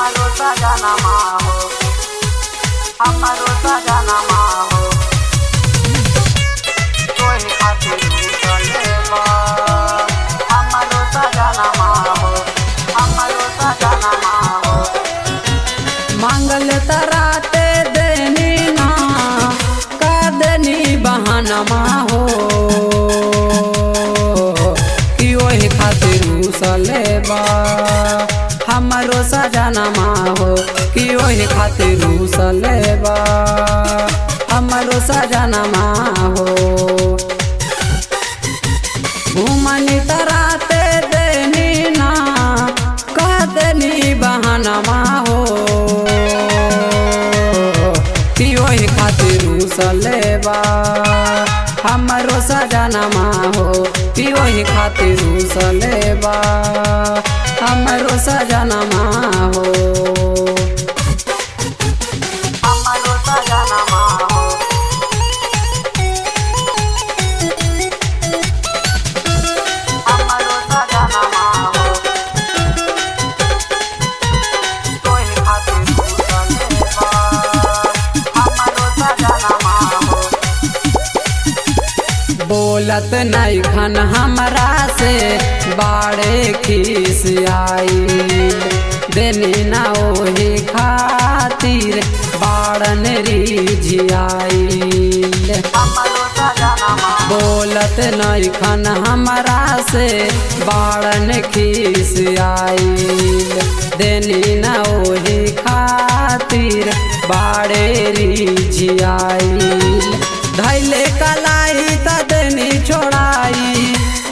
हमारो सजनमा हो, हमारो सजनमा हो, कोई खातिर चलेबा। हमारो सजनमा हो, हमारो सजनमा हो, मांगल तराते देनी ना का देनी बहानमा हो कि वही खातिर उसलेबा। हमारो सजनमा हो कि वही खातिर उसलेबा। हमारो सजनमा हो घूमनी तराते देनी ना का देनी बहानमा हो कि वही खातिर उसलेबा। हमारो सजनमा हो कि वही खातिर उसलेबा। हमारो सजनमा हो, हमारो सजनमा हो, हमारो सजनमा हो, कोई खातिर चलेबा। हमारो सजनमा हो, बोलत नहीं खन हमरा से बाड़े खीस आई। देनी ना ओही खातिर बाड़न रिझियाई। हमारो सजनमा हो, बोलत नहीं खन हमरा से बाड़न खीस आई। देनी ना ओही खातिर बाड़े रिझियाई। धैले कलाई त देनी छोड़ाई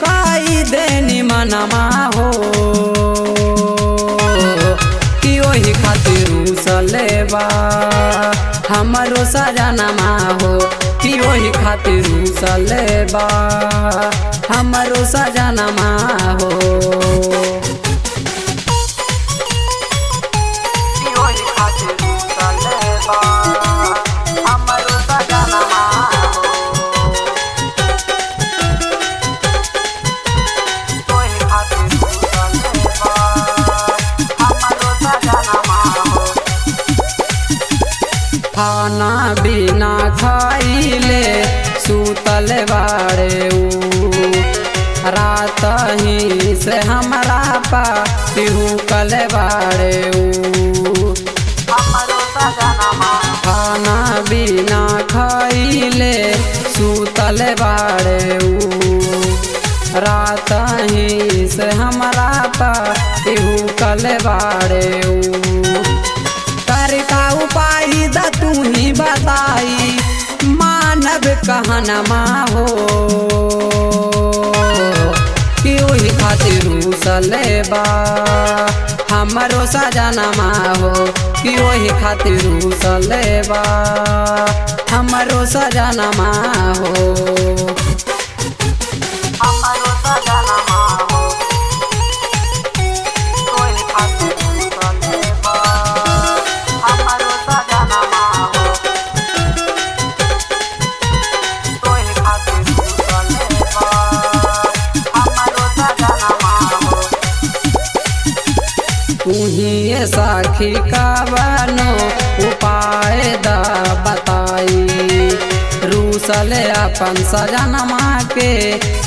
काई देनी मनमा हो कि वही खातिर उसलेबा। हमारो सजनमा हो कि वही खातिर उसलेबा। हमारो सजनमा हो, कोई खातिर चलेबा। हमारो सजनमा हो, कोई खातिर चलेबा। हमारो सजनमा हो, खाना बिना खाइले सूतल बाड़े ऊ। रात ही से हमरा पा कल बाड़े ऊ। हमारो सजनमा हो, खाना बिना खाइले सूतल बाड़े ऊ। रात ही से हमरा पा कल बाड़े ऊ। कर का उपाय द तू ही बताई मानव कहनमा हो कि वही खातिर उसलेबा। हमारो सजनमा हो कि वही खातिर उसलेबा। हमारो सजनमा हो, हमारो सजनमा हो, कोई खातिर चलेबा। हमारो सजनमा हो, कोई खातिर चलेबा। हमारो सजनमा हो, तुही साखी का बनो उपाय द बताई। रूसल अपन सजनमा के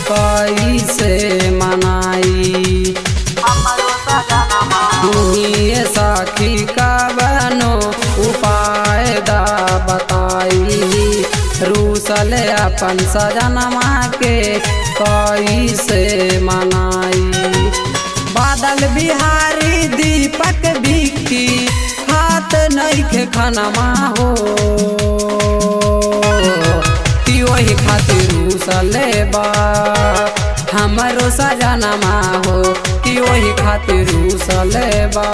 कैसे मनाई। हमारो सजनमा हो, तुही साखी का बनो उपाय द बताई। रूसल अपन सजनमा के कैसे मनाई। बादल बिहारी दीपक बिक्की हाथ नइखे खनमा हो कि वही खातिर उसलेबा। हमारो सजनमा हो कि वही खातिर उसलेबा।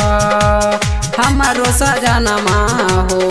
हमारो सजनमा हो।